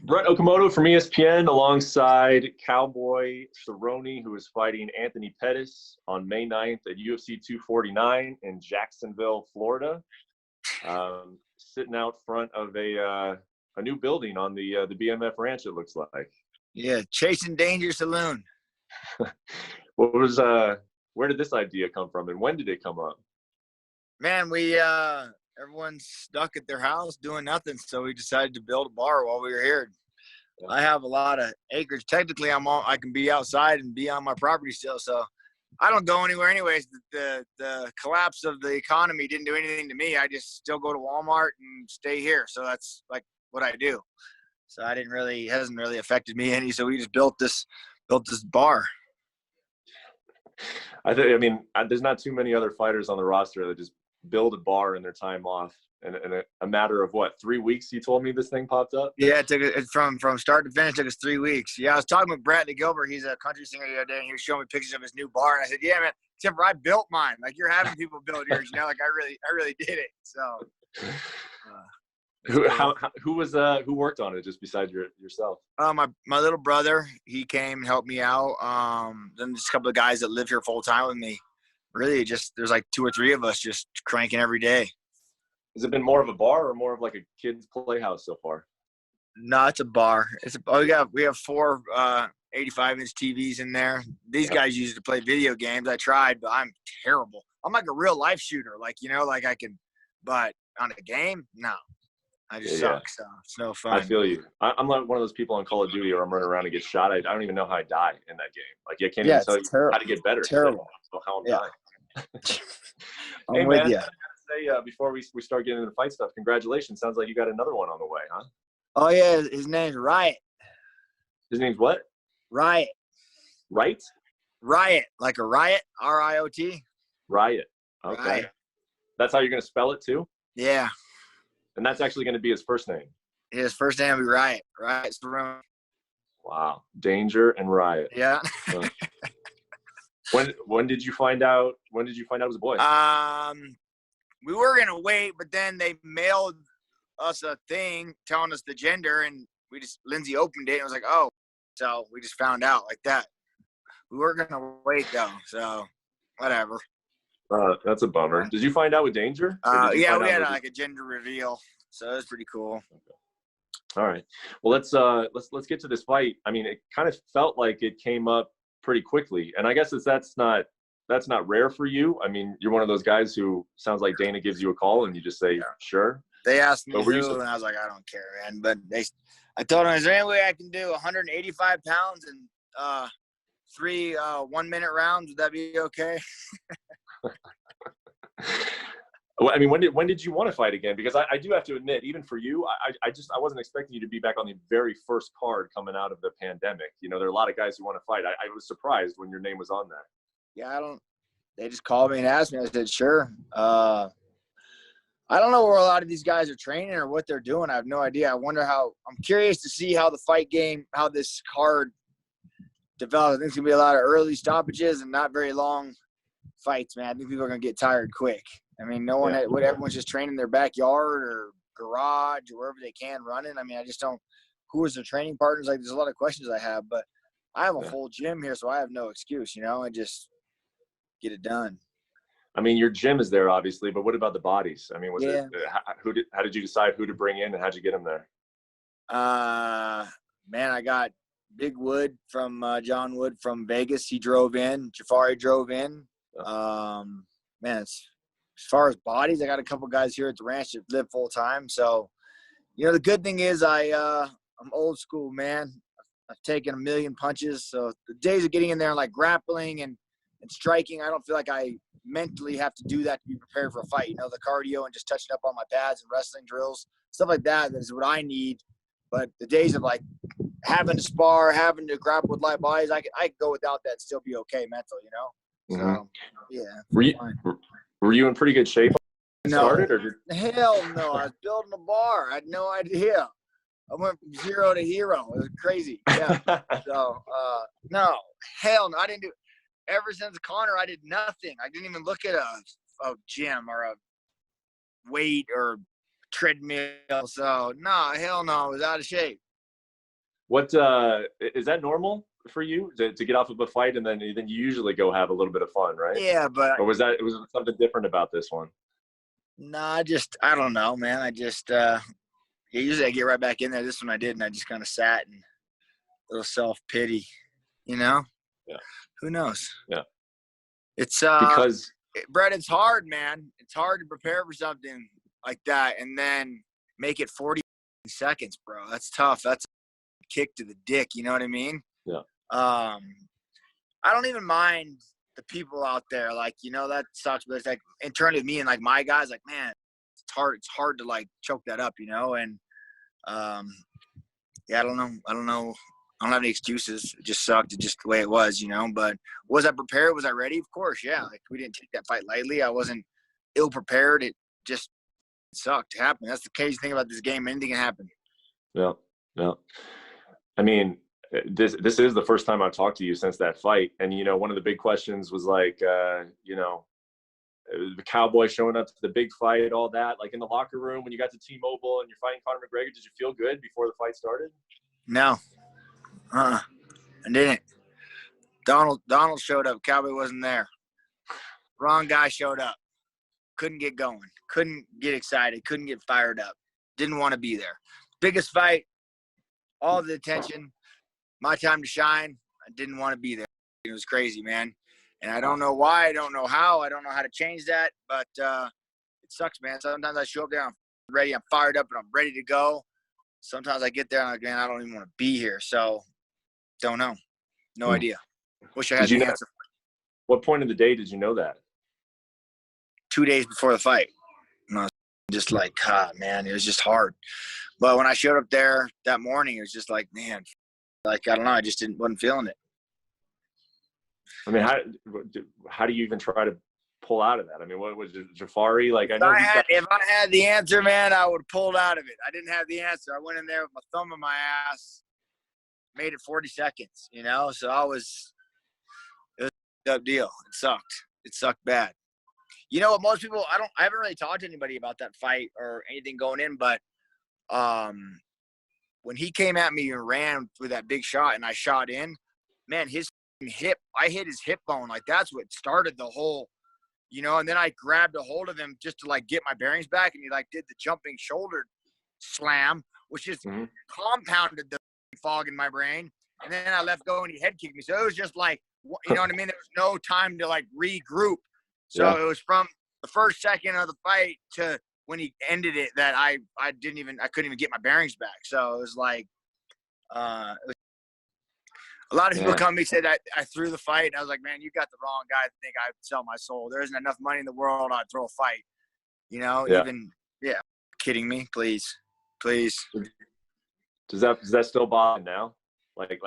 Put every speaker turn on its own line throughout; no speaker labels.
Brett Okamoto from ESPN alongside Cowboy Cerrone, who is fighting Anthony Pettis on May 9th at UFC 249 in Jacksonville, Florida. Sitting out front of a new building on the BMF Ranch, it looks like.
Yeah, Chasing Danger Saloon.
Where did this idea come from, and when did it come up?
Man, everyone's stuck at their house doing nothing, so we decided to build a bar while we were here. Yeah. I have a lot of acreage. Technically, I can be outside and be on my property still, so I don't go anywhere anyways. The collapse of the economy didn't do anything to me. I just still go to Walmart and stay here, so that's like what I do. So it hasn't really affected me any. So we just built this bar.
There's not too many other fighters on the roster that just build a bar in their time off. In a matter of 3 weeks, you told me this thing popped up?
Yeah, it from start to finish took us 3 weeks. Yeah, I was talking with Brett Gilbert. He's a country singer the other day, and he was showing me pictures of his new bar. And I said, yeah, man, except for I built mine. Like, you're having people build yours, like I really did it. So
who worked on it just besides yourself?
My little brother, he came and helped me out. Then just a couple of guys that live here full time with me. Really, just there's like 2 or 3 of us just cranking every day.
Has it been more of a bar or more of like a kid's playhouse so far?
No, it's a bar. We have 4 85-inch TVs in there. These guys use it to play video games. I tried, but I'm terrible. I'm like a real life shooter, I can. But on a game, no. I just suck, so it's no fun.
I feel you. I'm like one of those people on Call of Duty where I'm running around and get shot. I don't even know how I die in that game. Like, I can't even tell you how to get better.
Terrible.
I don't know how I'm dying.
I'm with you.
Say, before we start getting into fight stuff, congratulations. Sounds like you got another one on the way, huh?
Oh, yeah. His name's Riot.
His name's what?
Riot.
Right?
Riot. Like a riot. R-I-O-T.
Riot. Okay.
Riot.
That's how you're going to spell it, too?
Yeah.
And that's actually going to be his first name?
His first name will be Riot. Riot Cerrone.
Wow. Danger and Riot.
Yeah.
When did you find out? When did you find out it was a boy?
We were gonna wait, but then they mailed us a thing telling us the gender, and Lindsay opened it and was like, "Oh," so we just found out like that. We were gonna wait though, so whatever.
That's a bummer. Did you find out with Danger?
Yeah, we had like a gender reveal, so it was pretty cool.
Okay. All right. Well, let's get to this fight. I mean, it kind of felt like it came up pretty quickly, and I guess that's not rare for you. I mean, you're one of those guys who sounds like Dana gives you a call and you just say, sure.
They asked me who, and I was like, I don't care, man. But I told them, is there any way I can do 185 pounds and 3 1-minute rounds? Would that be okay?
Well, I mean, when did you want to fight again? Because I do have to admit, even for you, I wasn't expecting you to be back on the very first card coming out of the pandemic. There are a lot of guys who want to fight. I was surprised when your name was on there.
Yeah, they just called me and asked me. I said, sure. I don't know where a lot of these guys are training or what they're doing. I have no idea. I'm curious to see how how this card develops. I think it's going to be a lot of early stoppages and not very long fights, man. I think people are going to get tired quick. I mean, everyone's just training in their backyard or garage or wherever they can running. I mean, I just don't – who is their training partners? Like, there's a lot of questions I have, but I have a full gym here, so I have no excuse, I just get it done.
I mean, your gym is there, obviously, but what about the bodies? I mean, how did you decide who to bring in and how'd you get them there?
Man, I got Big Wood from John Wood from Vegas. He drove in. Jafari drove in. Man, as far as bodies, I got a couple guys here at the ranch that live full time. So, the good thing is I'm old school, man. I've taken a million punches. So the days of getting in there and like grappling and striking, I don't feel like I mentally have to do that to be prepared for a fight. The cardio and just touching up on my pads and wrestling drills, stuff like that is what I need. But the days of like having to spar, having to grapple with live bodies, I could go without that and still be okay mental,
Mm-hmm.
So, yeah.
Were you in pretty good shape when you started?
Hell no. I was building a bar. I had no idea. I went from 0 to hero. It was crazy. Yeah. So, no. Hell no. I didn't do – ever since Conor, I did nothing. I didn't even look at a gym or a weight or treadmill. So, no, hell no. I was out of shape.
What is that normal for you to get off of a fight and then you usually go have a little bit of fun, right?
Yeah, but
Or was something different about this one?
nah, I don't know, man. Usually I get right back in there. This one I did, and I just kind of sat and a little self-pity, you know?
Yeah.
Who knows?
Yeah.
It's
because
Brett, it's hard, man. It's hard to prepare for something like that and then make it 40 seconds, bro. That's tough. That's a kick to the dick, you know what I mean?
Yeah.
I don't even mind the people out there, like, you know, that sucks, but it's like internally me and like my guys, like, man, it's hard to like choke that up, you know? And yeah, I don't know. I don't have any excuses. It just sucked. It just the way it was, you know. But was I prepared? Was I ready? Of course, yeah. Like, we didn't take that fight lightly. I wasn't ill prepared. It just sucked to happen. That's the crazy thing about this game. Anything can happen.
Yeah, yeah. I mean, this is the first time I've talked to you since that fight, and you know, one of the big questions was like, you know, the Cowboy showing up to the big fight, all that. Like in the locker room when you got to T-Mobile and you're fighting Conor McGregor, did you feel good before the fight started?
No, I didn't. Donald showed up. Cowboy wasn't there. Wrong guy showed up. Couldn't get going. Couldn't get excited. Couldn't get fired up. Didn't want to be there. Biggest fight. All the attention. My time to shine. I didn't want to be there. It was crazy, man. And I don't know why. I don't know how. I don't know how to change that. But it sucks, man. Sometimes I show up there. I'm ready. I'm fired up, and I'm ready to go. Sometimes I get there, and I'm like, man, I don't even want to be here. So, don't know. No idea. Wish I had the answer.
What point of the day did you know that?
2 days before the fight. And I was just like, man, it was just hard. But when I showed up there that morning, it was just like, man, like, I don't know. I just wasn't feeling it.
I mean, how do you even try to pull out of that? I mean, what was Jafari like?
If I had the answer, man, I would have pulled out of it. I didn't have the answer. I went in there with my thumb in my ass, made it 40 seconds, you know? So it was a tough deal. It sucked. It sucked bad. You know what? Most people, I haven't really talked to anybody about that fight or anything going in, but when he came at me and ran with that big shot and I shot in, man, his hip, I hit his hip bone. Like, that's what started the whole, you know, and then I grabbed a hold of him just to like get my bearings back, and he like did the jumping shoulder slam, which just compounded the fog in my brain. And then I let go and he head kicked me. So it was just like, you know what I mean? There was no time to like regroup. So it was from the first second of the fight to when he ended it that I couldn't even get my bearings back. So it was like, a lot of people come to me and say that I threw the fight. And I was like, man, you got the wrong guy to think I'd sell my soul. There isn't enough money in the world I'd throw a fight. You know, kidding me, please.
Does that still bother now? Like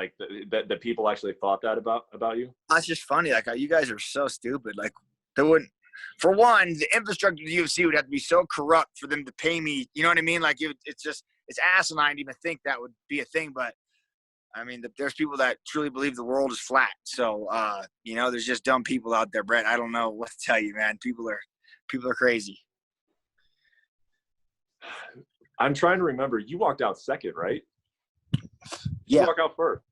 that people actually thought that about you?
That's just funny. Like, you guys are so stupid. Like, they wouldn't. For one, the infrastructure of the UFC would have to be so corrupt for them to pay me. You know what I mean? Like, it's asinine to even think that would be a thing. But I mean, there's people that truly believe the world is flat. So, you know, there's just dumb people out there, Brett. I don't know what to tell you, man. People are crazy.
I'm trying to remember. You walked out second, right?
Yeah.
You walk out first.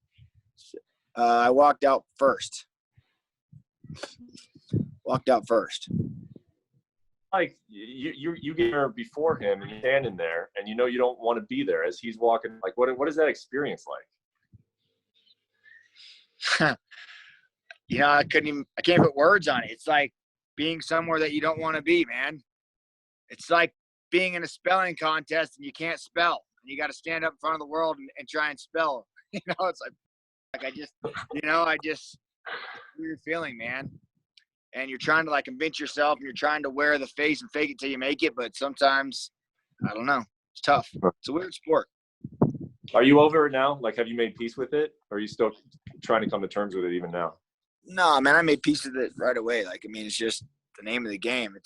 I walked out first.
Like you get there before him and you're standing there and you know you don't want to be there as he's walking. Like, what is that experience like?
You know, I can't put words on it. It's like being somewhere that you don't want to be, man. It's like being in a spelling contest and you can't spell. And you got to stand up in front of the world and try and spell. You know, it's like I just weird feeling, man. And you're trying to like convince yourself and you're trying to wear the face and fake it till you make it. But sometimes, I don't know. It's tough. It's a weird sport.
Are you over it now? Like, have you made peace with it? Or are you still trying to come to terms with it even now?
No, man, I made peace with it right away. Like, I mean, it's just the name of the game.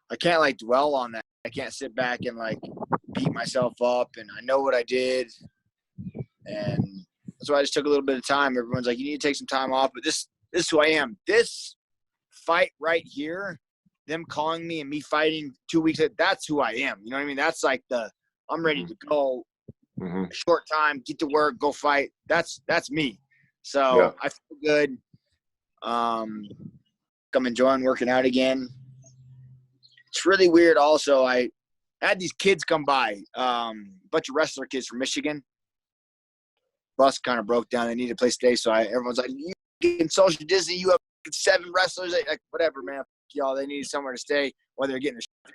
I can't like dwell on that. I can't sit back and like beat myself up. And I know what I did. And that's why I just took a little bit of time. Everyone's like, you need to take some time off. But this is who I am. This fight right here, them calling me and me fighting 2 weeks, that's who I am. You know what I mean? That's like I'm ready to go
Mm-hmm.
short time, get to work, go fight. That's me. So I feel good. I'm enjoying working out again. It's really weird. Also, I had these kids come by, a bunch of wrestler kids from Michigan. Bus kind of broke down. They needed a place to stay. So everyone's like, you getting social distance, you have 7 wrestlers. Like, whatever, man. Y'all, they needed somewhere to stay while they're getting a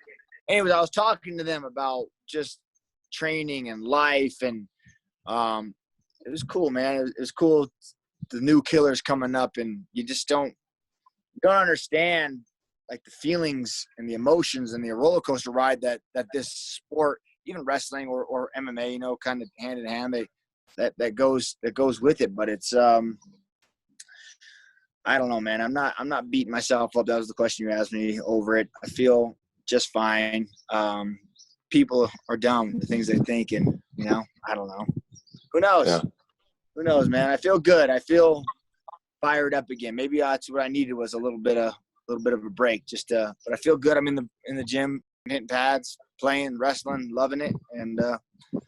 Anyways, I was talking to them about just training and life, and it was cool, man. It was cool. The new killers coming up, and you just don't understand like the feelings and the emotions and the roller coaster ride that this sport, even wrestling or MMA, kind of hand in hand, that goes with it. But it's I don't know, man. I'm not beating myself up. That was the question you asked me over it. I feel just fine. People are dumb, the things they think, and I don't know. Who knows?
Yeah.
Who knows, man? I feel good. I feel fired up again. Maybe that's what I needed, was a little bit of a break. But I feel good. I'm in the gym, hitting pads, playing, wrestling, loving it, and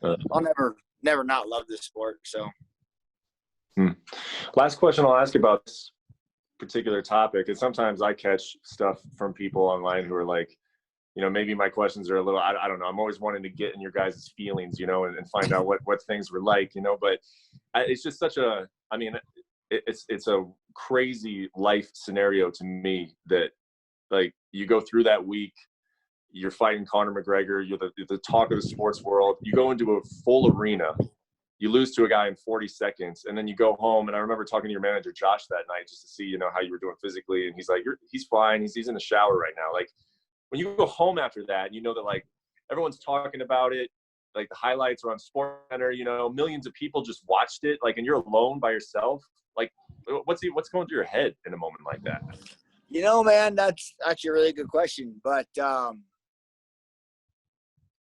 I'll never not love this sport. So.
Last question I'll ask about this particular topic is, sometimes I catch stuff from people online who are like, maybe my questions are a little, I don't know. I'm always wanting to get in your guys' feelings, and find out what things were like, but it's just such a, it's a crazy life scenario to me that, like, you go through that week, you're fighting Conor McGregor, you're the talk of the sports world, you go into a full arena, you lose to a guy in 40 seconds, and then you go home. And I remember talking to your manager, Josh, that night, just to see, how you were doing physically. And he's like, he's fine. He's in the shower right now. Like, when you go home after that, that, like, everyone's talking about it, like the highlights are on SportsCenter, millions of people just watched it, like, and you're alone by yourself. Like, what's going through your head in a moment like that?
Man, that's actually a really good question. But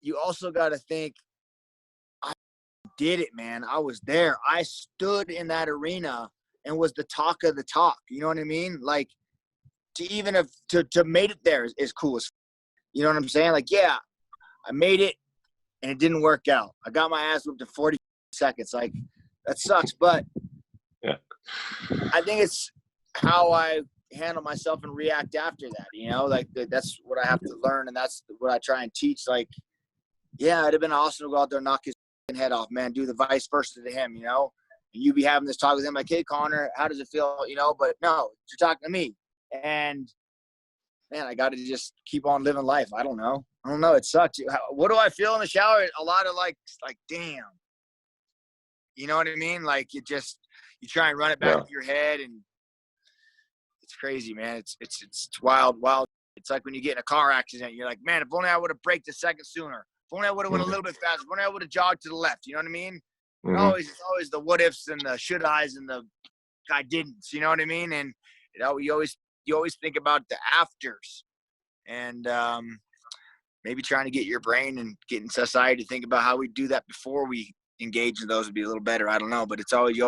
you also got to think, I did it, man. I was there. I stood in that arena and was the talk of the talk. You know what I mean? Like, to made it there is cool as, you know what I'm saying? Like, yeah, I made it and it didn't work out. I got my ass whipped in 40 seconds. Like, that sucks. But
yeah,
I think it's how I handle myself and react after that. Like, that's what I have to learn, and that's what I try and teach. Like, yeah, it'd have been awesome to go out there and knock his head off, man. Do the vice versa to him, and you be having this talk with him like, hey, Connor, how does it feel? But no, you're talking to me. And man, I got to just keep on living life. I don't know. It sucks. What do I feel in the shower? A lot of like, damn. You know what I mean? Like, you try and run it back in your head, and it's crazy, man. It's wild. It's like when you get in a car accident, you're like, man, if only I would have braked a second sooner. If only I would have went a little bit faster. If only I would have jogged to the left. You know what I mean?
Mm-hmm.
It's always the what ifs and the should I's and the I didn't. You know what I mean? And you always think about the afters, and maybe trying to get your brain and getting society to think about how we do that before we engage in those would be a little better. I don't know, but it's always you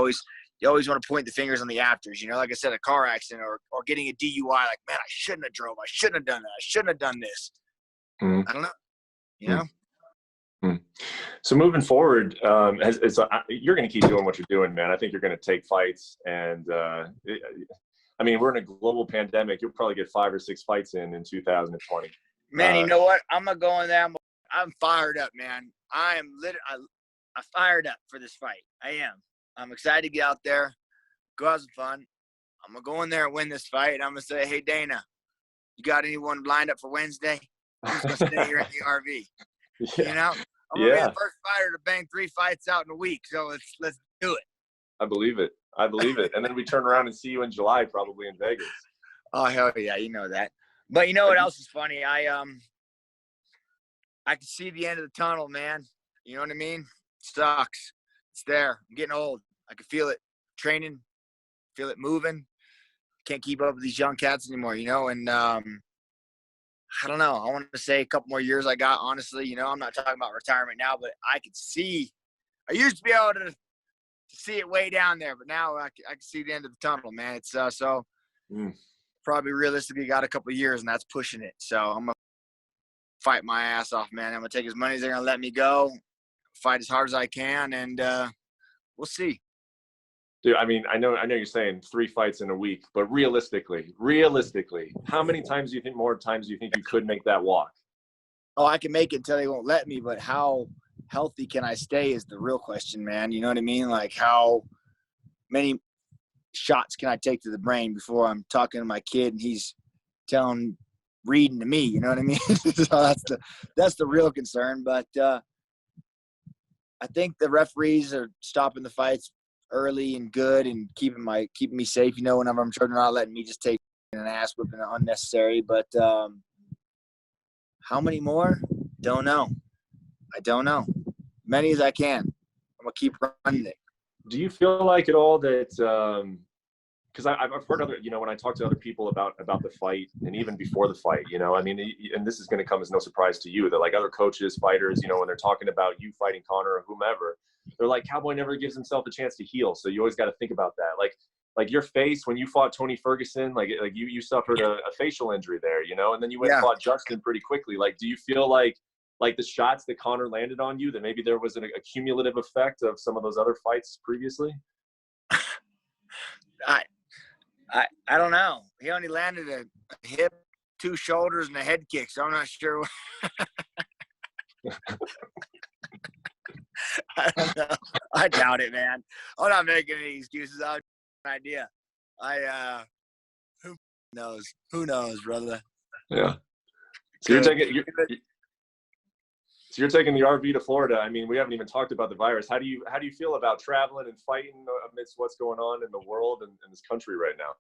always want to point the fingers on the afters. Like I said, a car accident or getting a DUI. Like, man, I shouldn't have drove. I shouldn't have done that. I shouldn't have done this.
Mm-hmm.
I don't know.
Mm-hmm. So moving forward, you're going to keep doing what you're doing, man. I think you're going to take fights, and we're in a global pandemic. You'll probably get 5 or 6 fights in 2020.
Man, you know what? I'm gonna go in there. I'm fired up, man. I am I'm fired up for this fight. I am. I'm excited to get out there, go have some fun. I'm gonna go in there and win this fight. And I'm gonna say, hey, Dana, you got anyone lined up for Wednesday? I'm just gonna stay here at the RV.
Yeah.
I'm gonna be the first fighter to bang 3 fights out in a week. So let's do it.
I believe it. And then we turn around and see you in July, probably in Vegas.
Oh, hell yeah. You know that. But you know what else is funny? I can see the end of the tunnel, man. You know what I mean? Sucks. It's there. I'm getting old. I can feel it training, feel it moving. Can't keep up with these young cats anymore, and I don't know. I want to say a couple more years I got, honestly. I'm not talking about retirement now, but I could see. I used to be able to see it way down there, but now I can see the end of the tunnel, man. It's probably realistically got a couple of years, and that's pushing it. So I'm going to fight my ass off, man. I'm going to take as many as they're going to let me go, fight as hard as I can, and we'll see.
Dude, I mean, I know you're saying 3 fights in a week, but realistically, how many times do you think you could make that walk?
Oh, I can make it until they won't let me, but how healthy can I stay is the real question, man. You know what I mean? Like, how many shots can I take to the brain before I'm talking to my kid and he's reading to me? You know what I mean? So that's the real concern. But I think the referees are stopping the fights early and good and keeping me safe. You know, whenever I'm trying, not letting me just take an ass whipping unnecessary. But how many more? Don't know. I don't know. Many as I can. I'm gonna keep running it.
Do you feel like at all that because I've heard other, you know, when I talk to other people about the fight and even before the fight, you know, I mean, and this is going to come as no surprise to you that like other coaches, fighters, you know, when they're talking about you fighting Conor or whomever, they're like, Cowboy never gives himself a chance to heal. So you always got to think about that. Like your face when you fought Tony Ferguson, like you suffered a facial injury there, you know, and then you went and fought Justin pretty quickly. Like, do you feel like the shots that Conor landed on you, that maybe there was a cumulative effect of some of those other fights previously?
I don't know. He only landed a hip, 2 shoulders, and a head kick, so I'm not sure. I don't know. I doubt it, man. I'm not making any excuses. I have no idea. Who knows? Who knows, brother?
Yeah. So you're taking the RV to Florida. I mean, we haven't even talked about the virus. How do you feel about traveling and fighting amidst what's going on in the world and in this country right now?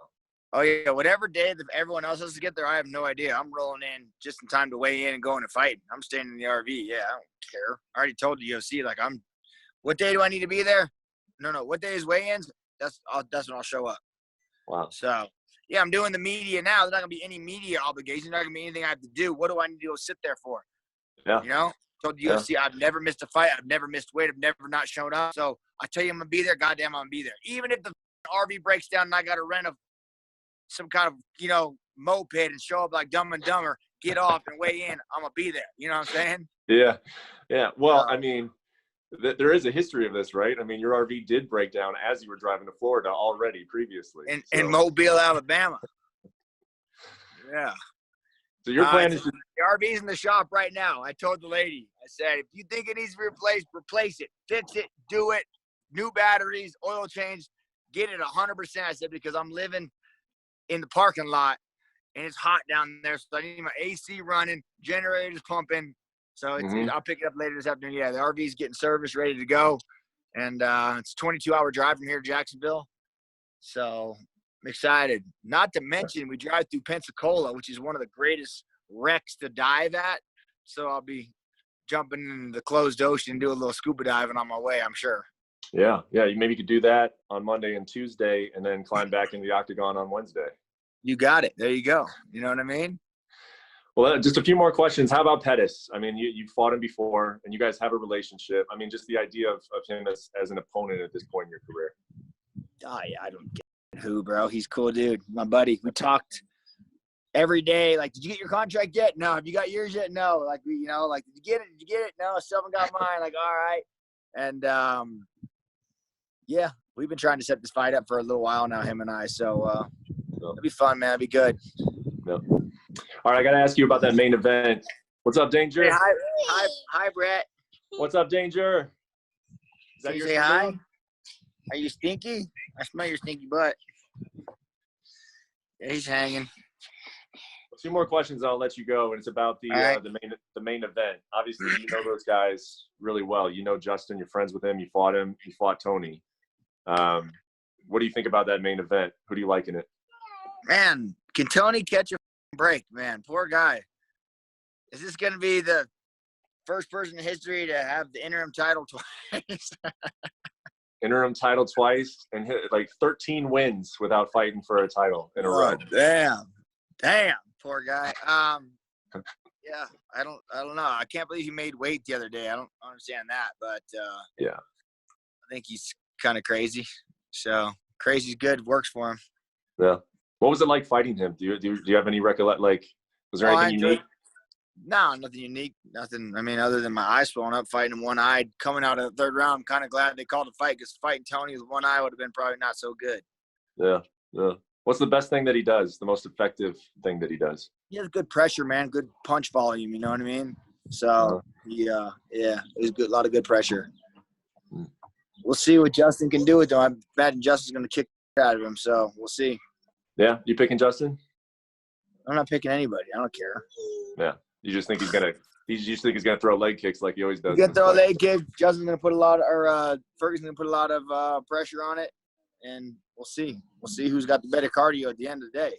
Oh yeah, whatever day that everyone else has to get there, I have no idea. I'm rolling in just in time to weigh in and going and fight. I'm staying in the RV. Yeah, I don't care. I already told the UFC, like, what day do I need to be there? No. What day is weigh-ins? That's when I'll show up.
Wow.
So yeah, I'm doing the media now. There's not gonna be any media obligations. Not gonna be anything I have to do. What do I need to go sit there for?
Yeah.
You know? Told the UFC, I've never missed a fight. I've never missed weight. I've never not shown up. So I tell you I'm going to be there. Goddamn, I'm going to be there. Even if the RV breaks down and I got to rent some kind of, you know, moped and show up like Dumb and Dumber, get off and weigh in, I'm going to be there. You know what I'm saying?
Yeah. Yeah. Well, I mean, there is a history of this, right? I mean, your RV did break down as you were driving to Florida already previously.
In Mobile, Alabama. Yeah.
So your plan is
the RV's in the shop right now. I told the lady, I said, if you think it needs to be replaced, replace it, fix it, do it, new batteries, oil change, get it 100%. I said, because I'm living in the parking lot and it's hot down there, so I need my AC running, generators pumping. So I'll pick it up later this afternoon. Yeah, the RV's getting serviced, ready to go, and it's a 22-hour drive from here to Jacksonville. So I'm excited. Not to mention, we drive through Pensacola, which is one of the greatest wrecks to dive at. So I'll be jumping in the closed ocean and do a little scuba diving on my way, I'm sure.
Yeah. Maybe you could do that on Monday and Tuesday and then climb back in the octagon on Wednesday.
You got it. There you go. You know what I mean?
Well, just a few more questions. How about Pettis? I mean, you fought him before, and you guys have a relationship. I mean, just the idea of him as an opponent at this point in your career.
Oh, yeah, I don't get who, bro. He's a cool dude. My buddy. We talked every day. Like, did you get your contract yet? No. Have you got yours yet? No. Like, did you get it? Did you get it? No, I still haven't got mine. Like, all right. And, yeah, we've been trying to set this fight up for a little while now, him and I. So, it'll be fun, man. It'll be good.
Yep. All right, I got to ask you about that main event. What's up, Danger?
Hey, hi, Brett.
What's up, Danger? Is that your
say hi? Are you stinky? I smell your stinky butt. Yeah, he's hanging.
2 more questions, and I'll let you go. And it's about the main event. Obviously, you know those guys really well. You know Justin. You're friends with him. You fought him. You fought Tony. What do you think about that main event? Who do you like in it?
Man, can Tony catch a break? Man, poor guy. Is this going to be the first person in history to have the interim title twice?
Interim title twice and hit like 13 wins without fighting for a title in a row.
Damn, poor guy. Yeah, I don't know. I can't believe he made weight the other day. I don't understand that, but
yeah,
I think he's kind of crazy. So crazy's good, works for him.
Yeah. What was it like fighting him? Do you have any recollect? Like, was there anything unique?
No, nothing unique. Nothing. I mean, other than my eyes swelling up, fighting him one eye, coming out of the third round. I'm kind of glad they called the fight because fighting Tony with one eye would have been probably not so good.
Yeah. Yeah. What's the best thing that he does? The most effective thing that he does?
He has good pressure, man. Good punch volume. You know what I mean? So yeah, it was good. A lot of good pressure. We'll see what Justin can do with him. I imagine Justin's going to kick out of him. So we'll see.
Yeah, you picking Justin?
I'm not picking anybody. I don't care.
Yeah, you just think he's gonna throw leg kicks like he always does.
He's going to throw a leg kick. Justin's going to put Ferguson's going to put a lot of pressure on it, and we'll see. We'll see who's got the better cardio at the end of the day.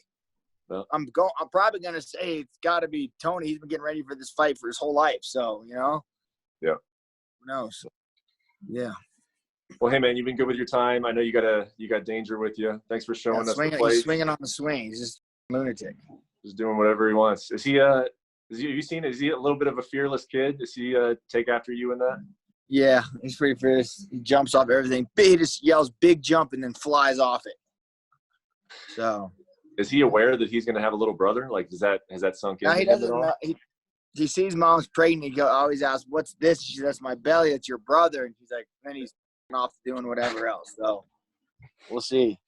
Well,
I'm probably going to say it's got to be Tony. He's been getting ready for this fight for his whole life. So, you know.
Yeah.
Who knows? Yeah.
Well, hey man, you've been good with your time. I know you got Danger with you. Thanks for showing us the place.
He's swinging on the swing. He's just a lunatic.
Just doing whatever he wants. Is he have you seen? Is he a little bit of a fearless kid? Does he take after you in that?
Yeah, he's pretty fierce. He jumps off everything. He just yells "big jump" and then flies off it. So.
Is he aware that he's going to have a little brother? Like, has that sunk in?
No, he doesn't know. He sees mom's pregnant. He always asks, "What's this?" She says, "That's my belly. It's your brother." And he's like, then he's off doing whatever else. So we'll see.